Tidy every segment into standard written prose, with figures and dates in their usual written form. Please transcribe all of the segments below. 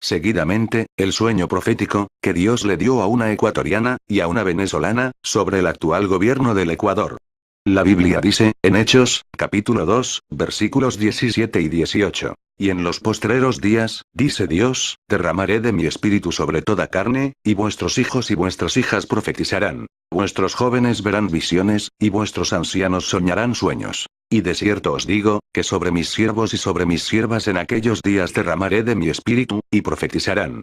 Seguidamente, el sueño profético, que Dios le dio a una ecuatoriana, y a una venezolana, sobre el actual gobierno del Ecuador. La Biblia dice, en Hechos, capítulo 2, versículos 17 y 18. Y en los postreros días, dice Dios, derramaré de mi espíritu sobre toda carne, y vuestros hijos y vuestras hijas profetizarán. Vuestros jóvenes verán visiones, y vuestros ancianos soñarán sueños. Y de cierto os digo, que sobre mis siervos y sobre mis siervas en aquellos días derramaré de mi espíritu, y profetizarán.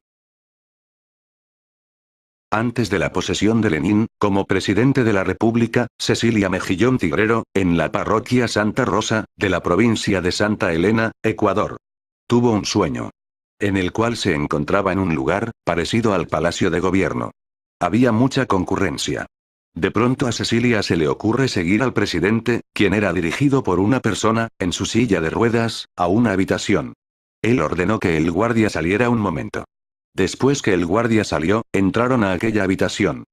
Antes de la posesión de Lenin, como presidente de la República, Cecilia Mejillón Tigrero, en la parroquia Santa Rosa, de la provincia de Santa Elena, Ecuador. Tuvo un sueño. En el cual se encontraba en un lugar, parecido al Palacio de Gobierno. Había mucha concurrencia. De pronto a Cecilia se le ocurre seguir al presidente, quien era dirigido por una persona, en su silla de ruedas, a una habitación. Él ordenó que el guardia saliera un momento. Después que el guardia salió, entraron a aquella habitación.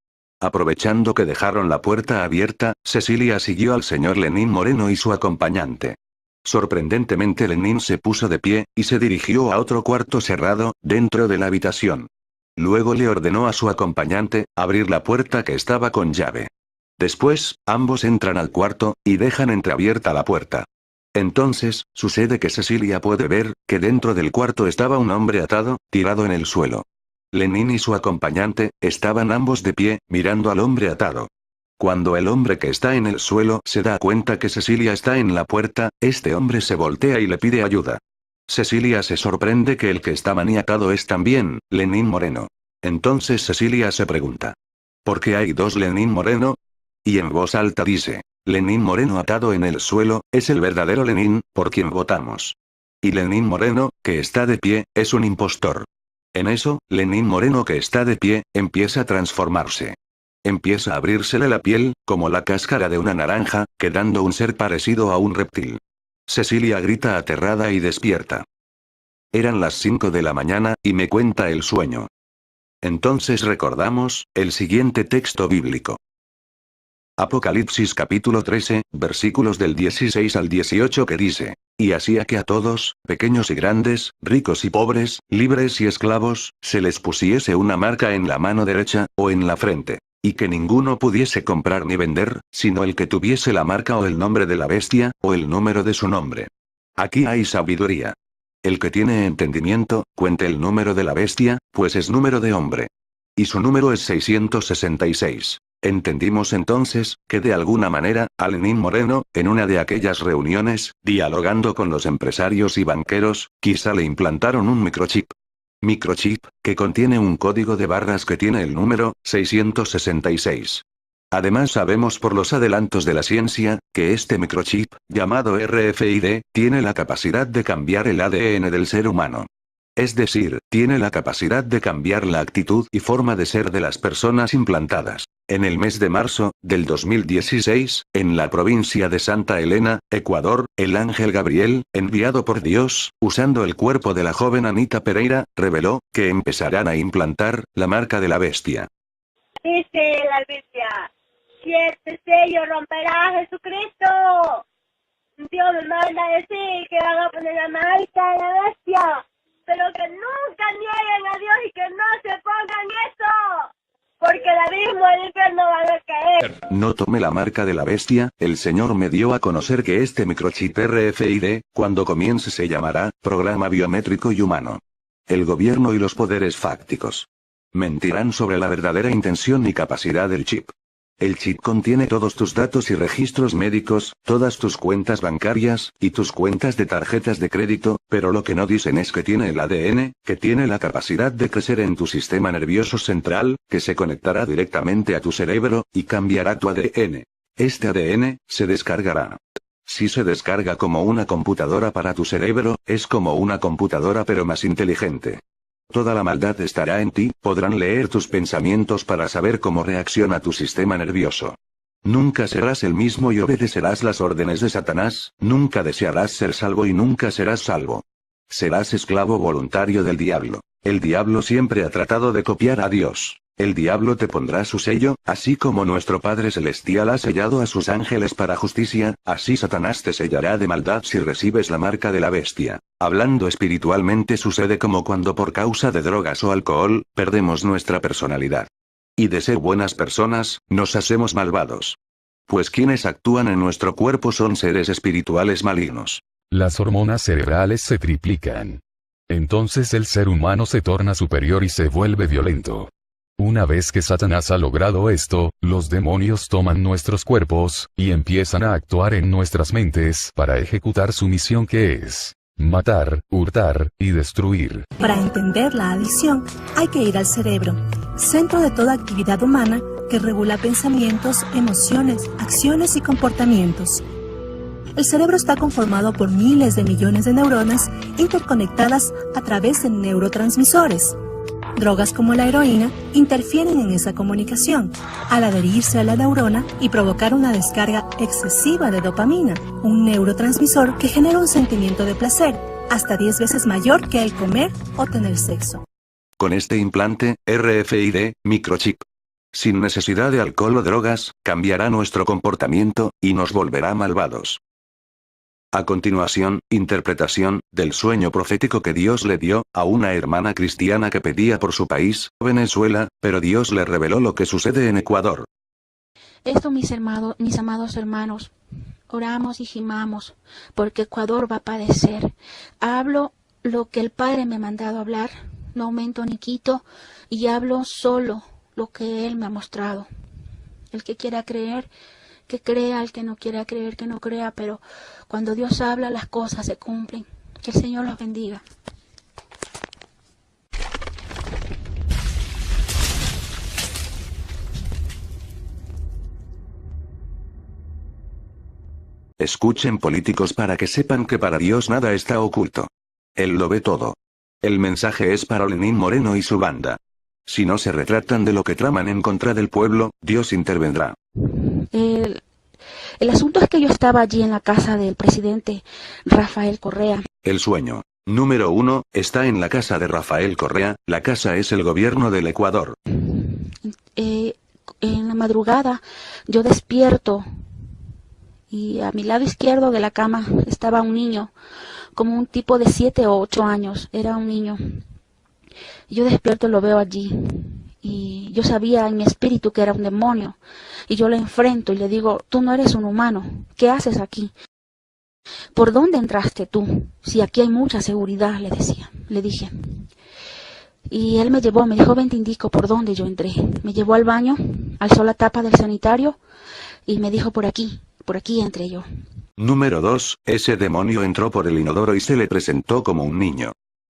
Aprovechando que dejaron la puerta abierta, Cecilia siguió al señor Lenín Moreno y su acompañante. Sorprendentemente Lenín se puso de pie, y se dirigió a otro cuarto cerrado, dentro de la habitación. Luego le ordenó a su acompañante, abrir la puerta que estaba con llave. Después, ambos entran al cuarto, y dejan entreabierta la puerta. Entonces, sucede que Cecilia puede ver, que dentro del cuarto estaba un hombre atado, tirado en el suelo. Lenín y su acompañante, estaban ambos de pie, mirando al hombre atado. Cuando el hombre que está en el suelo se da cuenta que Cecilia está en la puerta, este hombre se voltea y le pide ayuda. Cecilia se sorprende que el que está maniatado es también, Lenín Moreno. Entonces Cecilia se pregunta. ¿Por qué hay dos Lenín Moreno? Y en voz alta dice. Lenín Moreno atado en el suelo, es el verdadero Lenín, por quien votamos. Y Lenín Moreno, que está de pie, es un impostor. En eso, Lenín Moreno que está de pie, empieza a transformarse. Empieza a abrírsele la piel, como la cáscara de una naranja, quedando un ser parecido a un reptil. Cecilia grita aterrada y despierta. Eran las 5 de la mañana, y me cuenta el sueño. Entonces recordamos, el siguiente texto bíblico. Apocalipsis capítulo 13, versículos del 16 al 18 que dice, y hacía que a todos, pequeños y grandes, ricos y pobres, libres y esclavos, se les pusiese una marca en la mano derecha, o en la frente. Y que ninguno pudiese comprar ni vender, sino el que tuviese la marca o el nombre de la bestia, o el número de su nombre. Aquí hay sabiduría. El que tiene entendimiento, cuente el número de la bestia, pues es número de hombre. Y su número es 666. Entendimos entonces, que de alguna manera, a Lenín Moreno, en una de aquellas reuniones, dialogando con los empresarios y banqueros, quizá le implantaron un microchip. Microchip, que contiene un código de barras que tiene el número 666. Además sabemos por los adelantos de la ciencia, que este microchip, llamado RFID, tiene la capacidad de cambiar el ADN del ser humano. Es decir, tiene la capacidad de cambiar la actitud y forma de ser de las personas implantadas. En el mes de marzo, del 2016, en la provincia de Santa Elena, Ecuador, el ángel Gabriel, enviado por Dios, usando el cuerpo de la joven Anita Pereira, reveló, que empezarán a implantar, la marca de la bestia. Dice la Biblia, 7 sellos romperá Jesucristo. Dios me manda a decir que van a poner la marca de la bestia. Pero que nunca nieguen a Dios y que no se pongan eso. Porque el abismo del infierno van a caer. No tome la marca de la bestia, el Señor me dio a conocer que este microchip RFID, cuando comience se llamará, Programa Biométrico y Humano. El gobierno y los poderes fácticos mentirán sobre la verdadera intención y capacidad del chip. El chip contiene todos tus datos y registros médicos, todas tus cuentas bancarias, y tus cuentas de tarjetas de crédito, pero lo que no dicen es que tiene el ADN, que tiene la capacidad de crecer en tu sistema nervioso central, que se conectará directamente a tu cerebro, y cambiará tu ADN. Este ADN, se descargará. Si se descarga como una computadora para tu cerebro, es como una computadora pero más inteligente. Toda la maldad estará en ti, podrán leer tus pensamientos para saber cómo reacciona tu sistema nervioso. Nunca serás el mismo y obedecerás las órdenes de Satanás, nunca desearás ser salvo y nunca serás salvo. Serás esclavo voluntario del diablo. El diablo siempre ha tratado de copiar a Dios. El diablo te pondrá su sello, así como nuestro Padre Celestial ha sellado a sus ángeles para justicia, así Satanás te sellará de maldad si recibes la marca de la bestia. Hablando espiritualmente sucede como cuando por causa de drogas o alcohol, perdemos nuestra personalidad. Y de ser buenas personas, nos hacemos malvados. Pues quienes actúan en nuestro cuerpo son seres espirituales malignos. Las hormonas cerebrales se triplican. Entonces el ser humano se torna superior y se vuelve violento. Una vez que Satanás ha logrado esto, los demonios toman nuestros cuerpos, y empiezan a actuar en nuestras mentes para ejecutar su misión que es matar, hurtar y destruir. Para entender la adicción, hay que ir al cerebro, centro de toda actividad humana que regula pensamientos, emociones, acciones y comportamientos. El cerebro está conformado por miles de millones de neuronas interconectadas a través de neurotransmisores. Drogas como la heroína interfieren en esa comunicación, al adherirse a la neurona y provocar una descarga excesiva de dopamina, un neurotransmisor que genera un sentimiento de placer, hasta 10 veces mayor que el comer o tener sexo. Con este implante, RFID, microchip, sin necesidad de alcohol o drogas, cambiará nuestro comportamiento, y nos volverá malvados. A continuación, interpretación del sueño profético que Dios le dio a una hermana cristiana que pedía por su país, Venezuela, pero Dios le reveló lo que sucede en Ecuador. Esto, mis amados hermanos, oramos y gimamos, porque Ecuador va a padecer. Hablo lo que el Padre me ha mandado hablar, no aumento ni quito, y hablo solo lo que Él me ha mostrado. El que quiera creer, que crea, el que no quiera creer, que no crea, pero cuando Dios habla, las cosas se cumplen. Que el Señor los bendiga. Escuchen políticos para que sepan que para Dios nada está oculto. Él lo ve todo. El mensaje es para Lenín Moreno y su banda. Si no se retractan de lo que traman en contra del pueblo, Dios intervendrá. El asunto es que yo estaba allí en la casa del presidente Rafael Correa. El sueño número 1 está en la casa de Rafael Correa. La casa es el gobierno del Ecuador. En la madrugada yo despierto y a mi lado izquierdo de la cama estaba un niño, como un tipo de 7 o 8 años. Era un niño. Yo despierto y lo veo allí. Y yo sabía en mi espíritu que era un demonio. Y yo le enfrento y le digo, tú no eres un humano. ¿Qué haces aquí? ¿Por dónde entraste tú? Si aquí hay mucha seguridad, le dije. Y él me llevó, me dijo, ven te indico por dónde yo entré. Me llevó al baño, alzó la tapa del sanitario y me dijo por aquí entré yo. Número 2, ese demonio entró por el inodoro y se le presentó como un niño.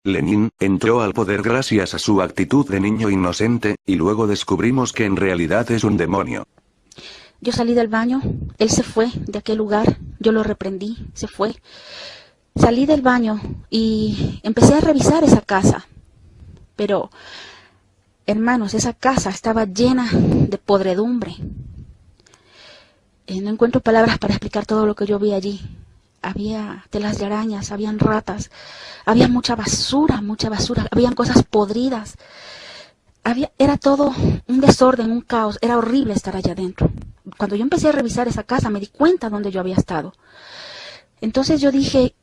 Lenin entró al poder gracias a su actitud de niño inocente, y luego descubrimos que en realidad es un demonio. Yo salí del baño, él se fue de aquel lugar, yo lo reprendí, se fue. Salí del baño y empecé a revisar esa casa. Pero, hermanos, esa casa estaba llena de podredumbre. No encuentro palabras para explicar todo lo que yo vi allí. Había telas de arañas, habían ratas, había mucha basura, habían cosas podridas. Era todo un desorden, un caos, era horrible estar allá adentro. Cuando yo empecé a revisar esa casa me di cuenta dónde yo había estado. Entonces yo dije,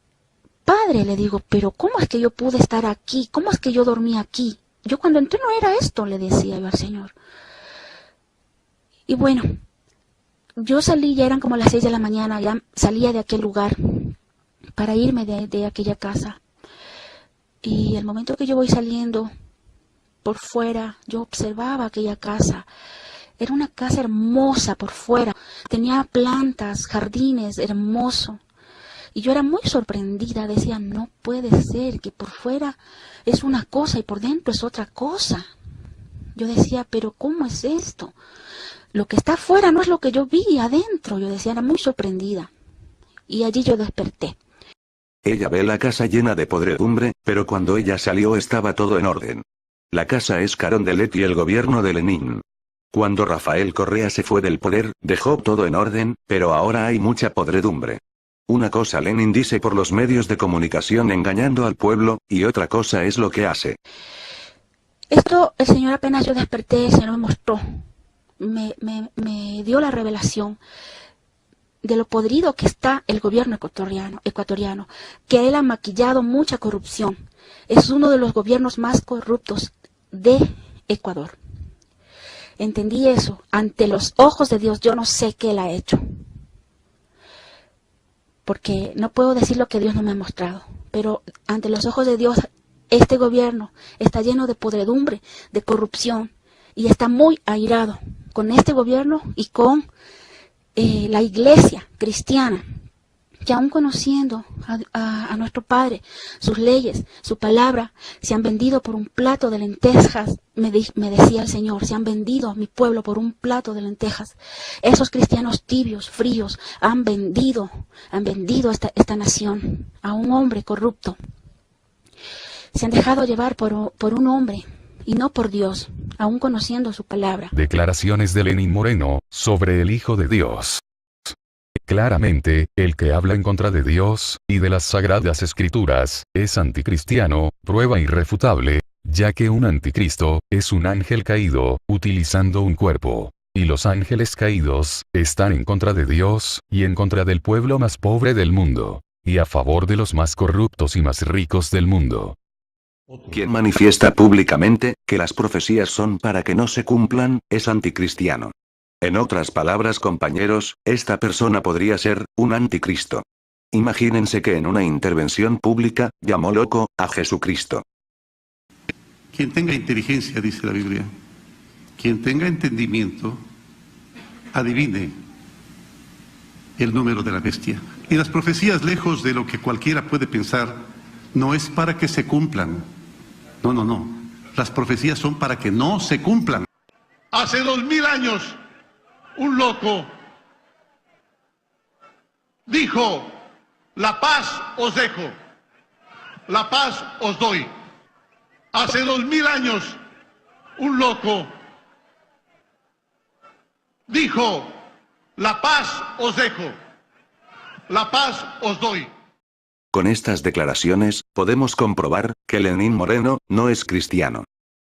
Padre, le digo, pero ¿cómo es que yo pude estar aquí? ¿Cómo es que yo dormí aquí? Yo cuando entré no era esto, le decía yo al Señor. Y bueno, yo salí, ya eran como las 6 de la mañana, ya salía de aquel lugar para irme de aquella casa. Y el momento que yo voy saliendo por fuera, yo observaba aquella casa. Era una casa hermosa por fuera, tenía plantas, jardines, hermoso. Y yo era muy sorprendida, decía, no puede ser que por fuera es una cosa y por dentro es otra cosa. Yo decía, pero ¿cómo es esto? Lo que está afuera no es lo que yo vi adentro. Yo decía, era muy sorprendida. Y allí yo desperté. Ella ve la casa llena de podredumbre, pero cuando ella salió estaba todo en orden. La casa es Carondelet y el gobierno de Lenin. Cuando Rafael Correa se fue del poder, dejó todo en orden, pero ahora hay mucha podredumbre. Una cosa Lenin dice por los medios de comunicación engañando al pueblo, y otra cosa es lo que hace. Esto el Señor apenas yo desperté, el Señor me mostró, me dio la revelación de lo podrido que está el gobierno ecuatoriano, que él ha maquillado mucha corrupción. Es uno de los gobiernos más corruptos de Ecuador. Entendí eso. Ante los ojos de Dios, yo no sé qué él ha hecho. Porque no puedo decir lo que Dios no me ha mostrado. Pero ante los ojos de Dios, este gobierno está lleno de podredumbre, de corrupción. Y está muy airado con este gobierno y con la iglesia cristiana, que aún conociendo a nuestro Padre, sus leyes, su palabra, se han vendido por un plato de lentejas, me decía el Señor, se han vendido a mi pueblo por un plato de lentejas. Esos cristianos tibios, fríos, han vendido esta nación a un hombre corrupto. Se han dejado llevar por un hombre y no por Dios, aún conociendo su palabra. Declaraciones de Lenín Moreno, sobre el Hijo de Dios. Claramente, el que habla en contra de Dios, y de las Sagradas Escrituras, es anticristiano, prueba irrefutable, ya que un anticristo, es un ángel caído, utilizando un cuerpo. Y los ángeles caídos, están en contra de Dios, y en contra del pueblo más pobre del mundo, y a favor de los más corruptos y más ricos del mundo. Quien manifiesta públicamente que las profecías son para que no se cumplan, es anticristiano. En otras palabras, compañeros, esta persona podría ser un anticristo. Imagínense que en una intervención pública, llamó loco a Jesucristo. Quien tenga inteligencia, dice la Biblia, quien tenga entendimiento, adivine el número de la bestia. Y las profecías, lejos de lo que cualquiera puede pensar, no es para que se cumplan. No. Las profecías son para que no se cumplan. Hace 2000 años, un loco dijo: la paz os dejo, la paz os doy. Hace 2000 años, un loco dijo: la paz os dejo, la paz os doy. Con estas declaraciones, podemos comprobar que Lenín Moreno no es cristiano.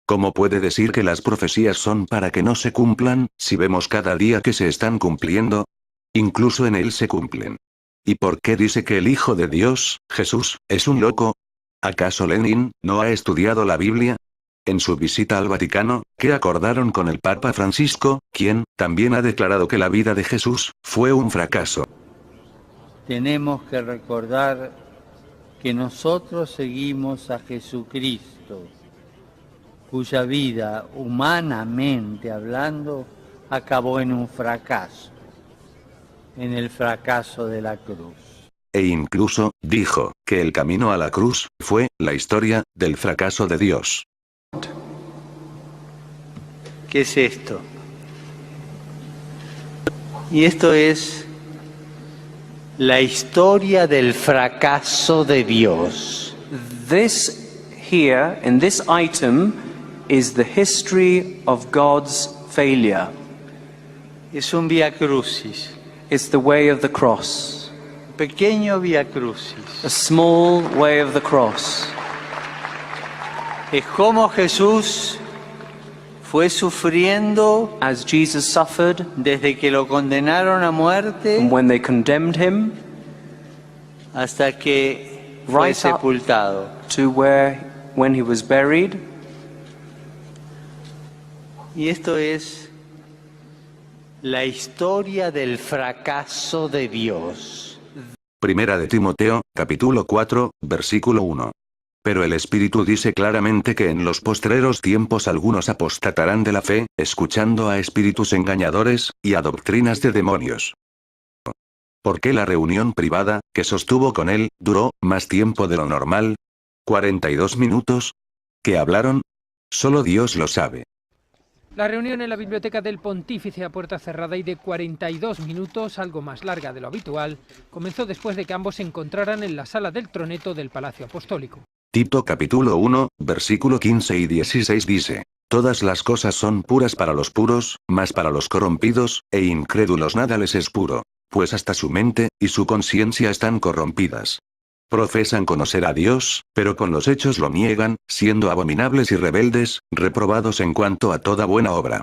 ¿Cómo puede decir que las profecías son para que no se cumplan, si vemos cada día que se están cumpliendo? Incluso en él se cumplen. ¿Y por qué dice que el Hijo de Dios, Jesús, es un loco? ¿Acaso Lenin no ha estudiado la Biblia? En su visita al Vaticano, ¿qué acordaron con el Papa Francisco, quien también ha declarado que la vida de Jesús fue un fracaso? Tenemos que recordar que nosotros seguimos a Jesucristo, cuya vida, humanamente hablando, acabó en un fracaso, en el fracaso de la cruz. E incluso, dijo, que el camino a la cruz fue la historia del fracaso de Dios. ¿Qué es esto? Y esto es la historia del fracaso de Dios. This here, in this item, is the history of God's failure. Es un vía crucis, It's the way of the cross, pequeño vía crucis. a small way of the cross. Es como Jesús fue sufriendo As Jesus suffered, desde que lo condenaron a muerte and when they condemned him, hasta que fue Right up. sepultado. to when he was buried. Y esto es la historia del fracaso de Dios. Primera de Timoteo, capítulo 4, versículo 1. Pero el Espíritu dice claramente que en los postreros tiempos algunos apostatarán de la fe, escuchando a espíritus engañadores, y a doctrinas de demonios. ¿Por qué la reunión privada, que sostuvo con él, duró más tiempo de lo normal? ¿42 minutos? ¿Qué hablaron? Solo Dios lo sabe. La reunión en la biblioteca del Pontífice a puerta cerrada y de 42 minutos, algo más larga de lo habitual, comenzó después de que ambos se encontraran en la sala del troneto del Palacio Apostólico. Tito capítulo 1, versículo 15 y 16 dice: todas las cosas son puras para los puros, mas para los corrompidos e incrédulos nada les es puro, pues hasta su mente y su conciencia están corrompidas. Profesan conocer a Dios, pero con los hechos lo niegan, siendo abominables y rebeldes, reprobados en cuanto a toda buena obra.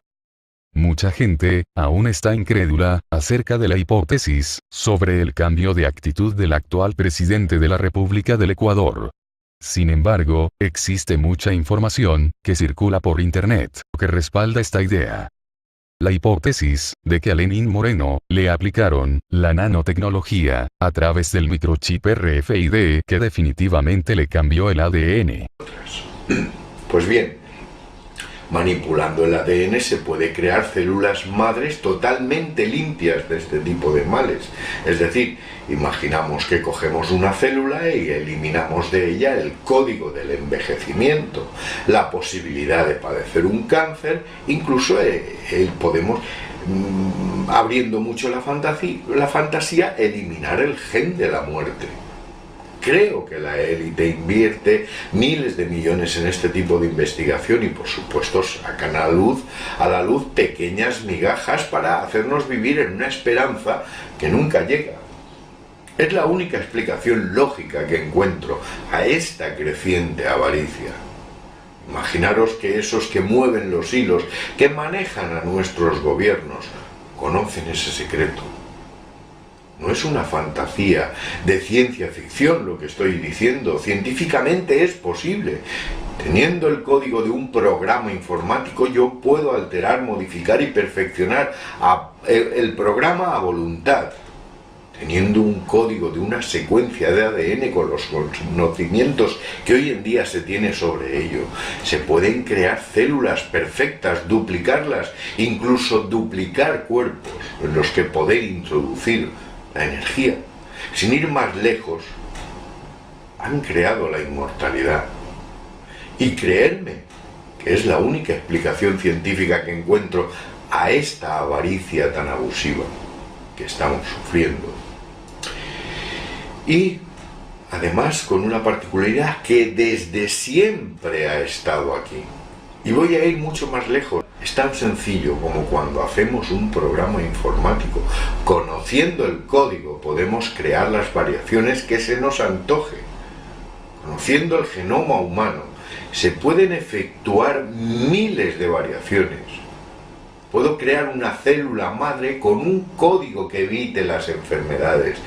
Mucha gente, aún está incrédula, acerca de la hipótesis, sobre el cambio de actitud del actual presidente de la República del Ecuador. Sin embargo, existe mucha información, que circula por Internet, que respalda esta idea. La hipótesis, de que a Lenín Moreno, le aplicaron, la nanotecnología, a través del microchip RFID, que definitivamente le cambió el ADN. Pues bien, manipulando el ADN se puede crear células madres totalmente limpias de este tipo de males. Es decir, imaginamos que cogemos una célula y eliminamos de ella el código del envejecimiento, la posibilidad de padecer un cáncer, incluso podemos, abriendo mucho la fantasía, eliminar el gen de la muerte. Creo que la élite invierte miles de millones en este tipo de investigación y por supuesto sacan a la luz pequeñas migajas para hacernos vivir en una esperanza que nunca llega. Es la única explicación lógica que encuentro a esta creciente avaricia. Imaginaros que esos que mueven los hilos, que manejan a nuestros gobiernos, conocen ese secreto. No es una fantasía de ciencia ficción lo que estoy diciendo, científicamente es posible. Teniendo el código de un programa informático yo puedo alterar, modificar y perfeccionar el programa a voluntad. Teniendo un código de una secuencia de ADN con los conocimientos que hoy en día se tiene sobre ello, se pueden crear células perfectas, duplicarlas, incluso duplicar cuerpos en los que poder introducir la energía. Sin ir más lejos, han creado la inmortalidad. Y creedme que es la única explicación científica que encuentro a esta avaricia tan abusiva que estamos sufriendo. Y además con una particularidad que desde siempre ha estado aquí. Y voy a ir mucho más lejos. Es tan sencillo como cuando hacemos un programa informático. Conociendo el código podemos crear las variaciones que se nos antoje. Conociendo el genoma humano se pueden efectuar miles de variaciones. Puedo crear una célula madre con un código que evite las enfermedades.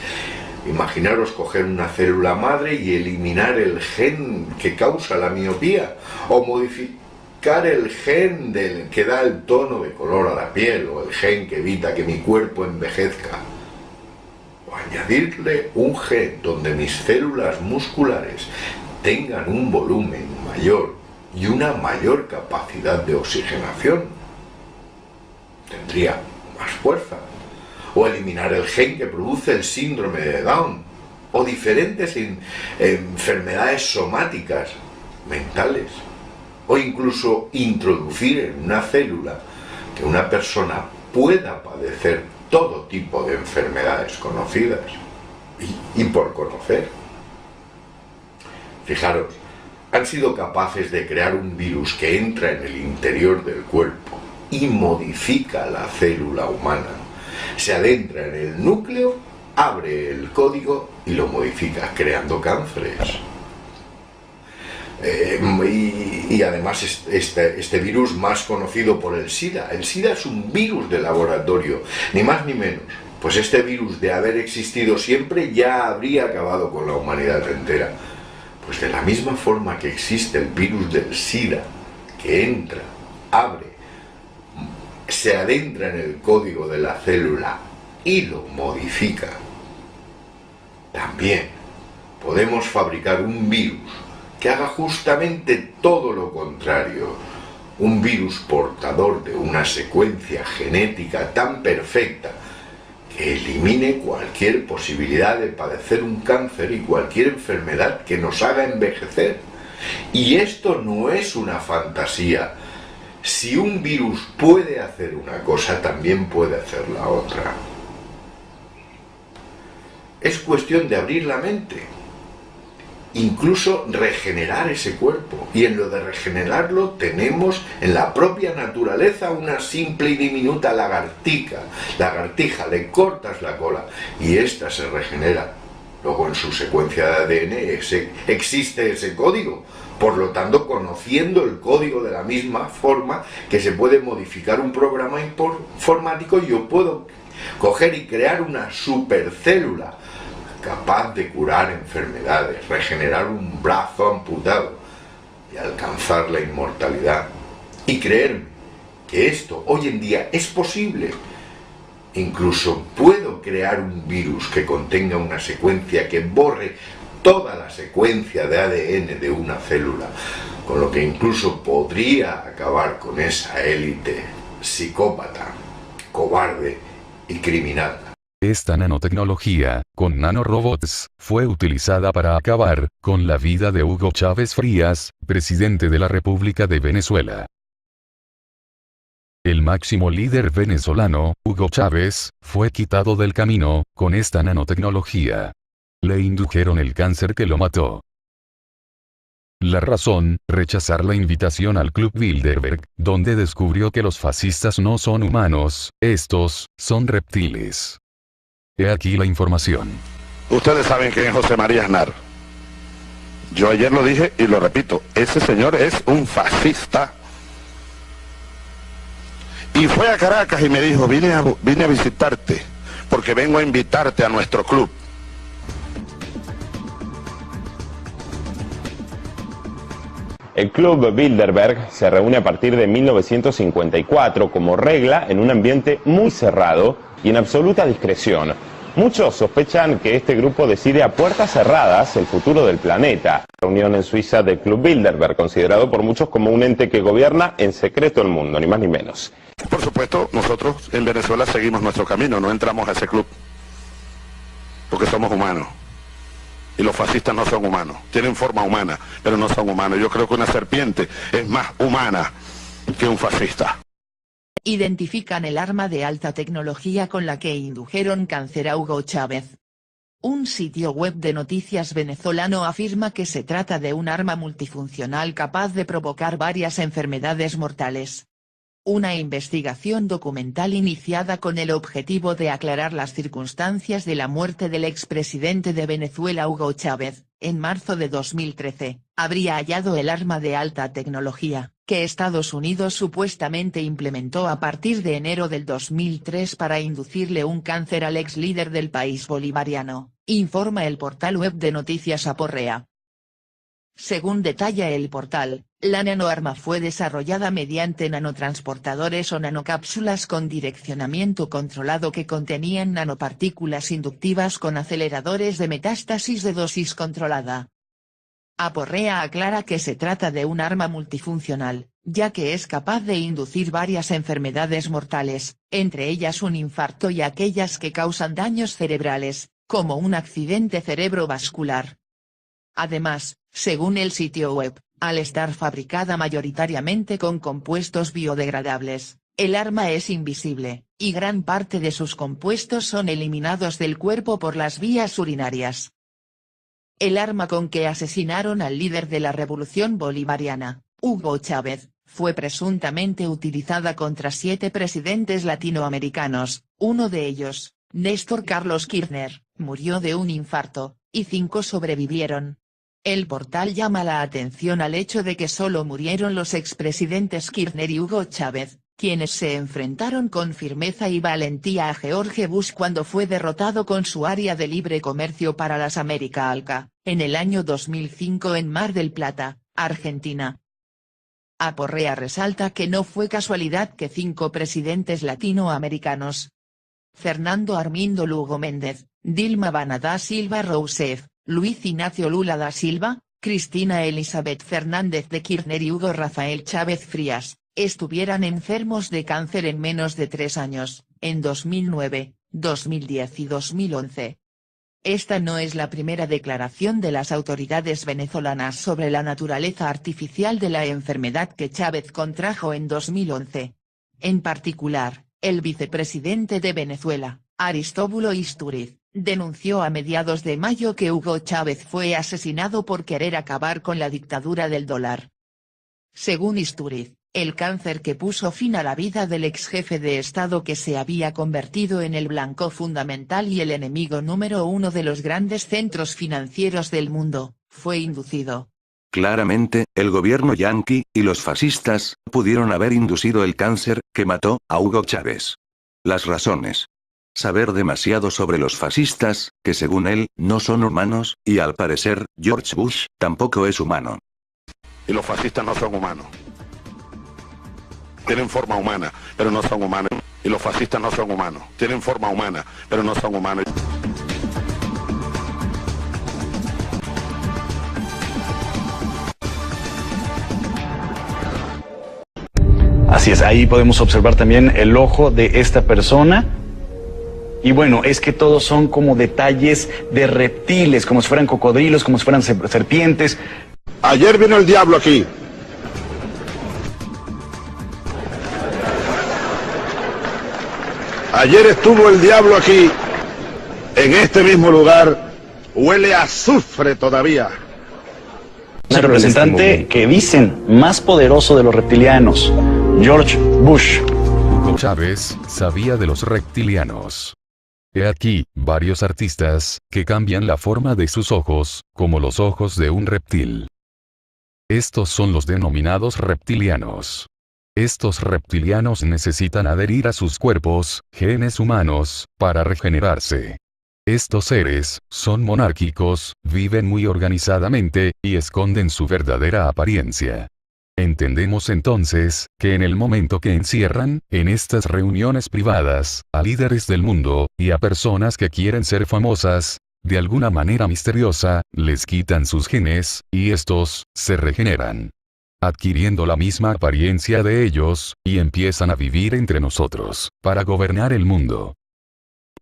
Imaginaros coger una célula madre y eliminar el gen que causa la miopía, o modificar el gen que da el tono de color a la piel, o el gen que evita que mi cuerpo envejezca, o añadirle un gen donde mis células musculares tengan un volumen mayor y una mayor capacidad de oxigenación. Tendría más fuerza. O eliminar el gen que produce el síndrome de Down, o diferentes enfermedades somáticas, mentales, o incluso introducir en una célula que una persona pueda padecer todo tipo de enfermedades conocidas y por conocer. Fijaros, han sido capaces de crear un virus que entra en el interior del cuerpo y modifica la célula humana. Se adentra en el núcleo, abre el código y lo modifica, creando cánceres. Y además este virus más conocido por el SIDA. El SIDA es un virus de laboratorio, ni más ni menos. Pues este virus, de haber existido siempre, ya habría acabado con la humanidad entera. Pues de la misma forma que existe el virus del SIDA, que entra, abre, se adentra en el código de la célula y lo modifica. También podemos fabricar un virus que haga justamente todo lo contrario, un virus portador de una secuencia genética tan perfecta que elimine cualquier posibilidad de padecer un cáncer y cualquier enfermedad que nos haga envejecer. Y esto no es una fantasía. Si un virus puede hacer una cosa, también puede hacer la otra. Es cuestión de abrir la mente, incluso regenerar ese cuerpo. Y en lo de regenerarlo tenemos en la propia naturaleza una simple y diminuta lagartija. Le cortas la cola y ésta se regenera. Luego en su secuencia de ADN existe ese código. Por lo tanto, conociendo el código de la misma forma que se puede modificar un programa informático, yo puedo coger y crear una supercélula capaz de curar enfermedades, regenerar un brazo amputado y alcanzar la inmortalidad. Y creerme que esto hoy en día es posible. Incluso puedo crear un virus que contenga una secuencia que borre toda la secuencia de ADN de una célula, con lo que incluso podría acabar con esa élite psicópata, cobarde y criminal. Esta nanotecnología, con nanorobots, fue utilizada para acabar con la vida de Hugo Chávez Frías, presidente de la República de Venezuela. El máximo líder venezolano, Hugo Chávez, fue quitado del camino con esta nanotecnología. Le indujeron el cáncer que lo mató. La razón, rechazar la invitación al Club Bilderberg, donde descubrió que los fascistas no son humanos, estos son reptiles. He aquí la información. Ustedes saben quién es José María Aznar. Yo ayer lo dije y lo repito, ese señor es un fascista. Y fue a Caracas y me dijo, vine a visitarte, porque vengo a invitarte a nuestro club. El Club Bilderberg se reúne a partir de 1954 como regla en un ambiente muy cerrado y en absoluta discreción. Muchos sospechan que este grupo decide a puertas cerradas el futuro del planeta. Reunión en Suiza del Club Bilderberg, considerado por muchos como un ente que gobierna en secreto el mundo, ni más ni menos. Por supuesto, nosotros en Venezuela seguimos nuestro camino, no entramos a ese club, porque somos humanos. Y los fascistas no son humanos, tienen forma humana, pero no son humanos. Yo creo que una serpiente es más humana que un fascista. Identifican el arma de alta tecnología con la que indujeron cáncer a Hugo Chávez. Un sitio web de noticias venezolano afirma que se trata de un arma multifuncional capaz de provocar varias enfermedades mortales. Una investigación documental iniciada con el objetivo de aclarar las circunstancias de la muerte del expresidente de Venezuela Hugo Chávez, en marzo de 2013, habría hallado el arma de alta tecnología, que Estados Unidos supuestamente implementó a partir de enero del 2003 para inducirle un cáncer al ex líder del país bolivariano, informa el portal web de noticias Aporrea. Según detalla el portal, la nanoarma fue desarrollada mediante nanotransportadores o nanocápsulas con direccionamiento controlado que contenían nanopartículas inductivas con aceleradores de metástasis de dosis controlada. Aporrea aclara que se trata de un arma multifuncional, ya que es capaz de inducir varias enfermedades mortales, entre ellas un infarto y aquellas que causan daños cerebrales, como un accidente cerebrovascular. Además, según el sitio web, al estar fabricada mayoritariamente con compuestos biodegradables, el arma es invisible, y gran parte de sus compuestos son eliminados del cuerpo por las vías urinarias. El arma con que asesinaron al líder de la revolución bolivariana, Hugo Chávez, fue presuntamente utilizada contra 7 presidentes latinoamericanos, uno de ellos, Néstor Carlos Kirchner, murió de un infarto, y 5 sobrevivieron. El portal llama la atención al hecho de que solo murieron los expresidentes Kirchner y Hugo Chávez, quienes se enfrentaron con firmeza y valentía a George Bush cuando fue derrotado con su área de libre comercio para las América ALCA, en el año 2005 en Mar del Plata, Argentina. Aporrea resalta que no fue casualidad que 5 presidentes latinoamericanos, Fernando Armindo Lugo Méndez, Dilma Vana da Silva Rousseff, Luis Ignacio Lula da Silva, Cristina Elizabeth Fernández de Kirchner y Hugo Rafael Chávez Frías, estuvieran enfermos de cáncer en menos de 3 años, en 2009, 2010 y 2011. Esta no es la primera declaración de las autoridades venezolanas sobre la naturaleza artificial de la enfermedad que Chávez contrajo en 2011. En particular, el vicepresidente de Venezuela, Aristóbulo Istúriz, denunció a mediados de mayo que Hugo Chávez fue asesinado por querer acabar con la dictadura del dólar. Según Istúriz, El cáncer que puso fin a la vida del ex jefe de Estado que se había convertido en el blanco fundamental y el enemigo número uno de los grandes centros financieros del mundo, fue inducido. Claramente, el gobierno yanqui y los fascistas pudieron haber inducido el cáncer que mató a Hugo Chávez. Las razones. Saber demasiado sobre los fascistas, que según él, no son humanos, y al parecer, George Bush tampoco es humano. Y los fascistas no son humanos. Tienen forma humana, pero no son humanos. Y los fascistas no son humanos. Tienen forma humana, pero no son humanos. Así es, ahí podemos observar también el ojo de esta persona. Y bueno, es que todos son como detalles de reptiles, como si fueran cocodrilos, como si fueran serpientes. Ayer vino el diablo aquí. Ayer estuvo el diablo aquí, en este mismo lugar. Huele a azufre todavía. El representante que dicen más poderoso de los reptilianos, George Bush. Hugo Chávez sabía de los reptilianos. He aquí, varios artistas, que cambian la forma de sus ojos, como los ojos de un reptil. Estos son los denominados reptilianos. Estos reptilianos necesitan adherir a sus cuerpos, genes humanos, para regenerarse. Estos seres, son monárquicos, viven muy organizadamente, y esconden su verdadera apariencia. Entendemos entonces, que en el momento que encierran, en estas reuniones privadas, a líderes del mundo, y a personas que quieren ser famosas, de alguna manera misteriosa, les quitan sus genes, y estos, se regeneran, adquiriendo la misma apariencia de ellos, y empiezan a vivir entre nosotros, para gobernar el mundo.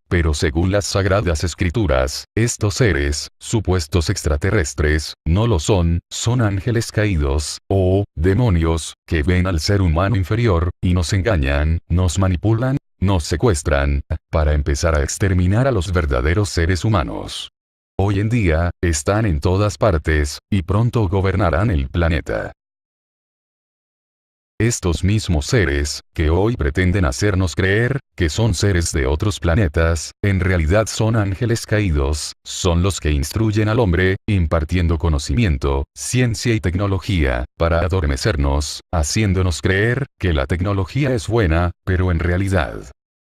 Pero según las sagradas escrituras, estos seres, supuestos extraterrestres, no lo son, son ángeles caídos, o demonios, que ven al ser humano inferior, y nos engañan, nos manipulan, nos secuestran, para empezar a exterminar a los verdaderos seres humanos. Hoy en día, están en todas partes, y pronto gobernarán el planeta. Estos mismos seres, que hoy pretenden hacernos creer, que son seres de otros planetas, en realidad son ángeles caídos, son los que instruyen al hombre, impartiendo conocimiento, ciencia y tecnología, para adormecernos, haciéndonos creer, que la tecnología es buena, pero en realidad,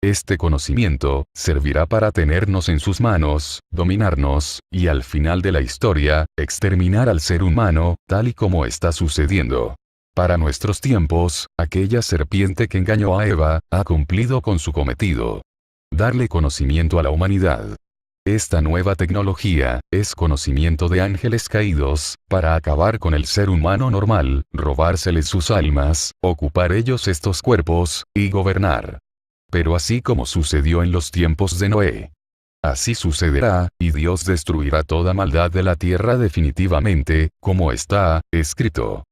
este conocimiento, servirá para tenernos en sus manos, dominarnos, y al final de la historia, exterminar al ser humano, tal y como está sucediendo. Para nuestros tiempos, aquella serpiente que engañó a Eva, ha cumplido con su cometido. Darle conocimiento a la humanidad. Esta nueva tecnología, es conocimiento de ángeles caídos, para acabar con el ser humano normal, robárseles sus almas, ocupar ellos estos cuerpos, y gobernar. Pero así como sucedió en los tiempos de Noé. Así sucederá, y Dios destruirá toda maldad de la tierra definitivamente, como está escrito.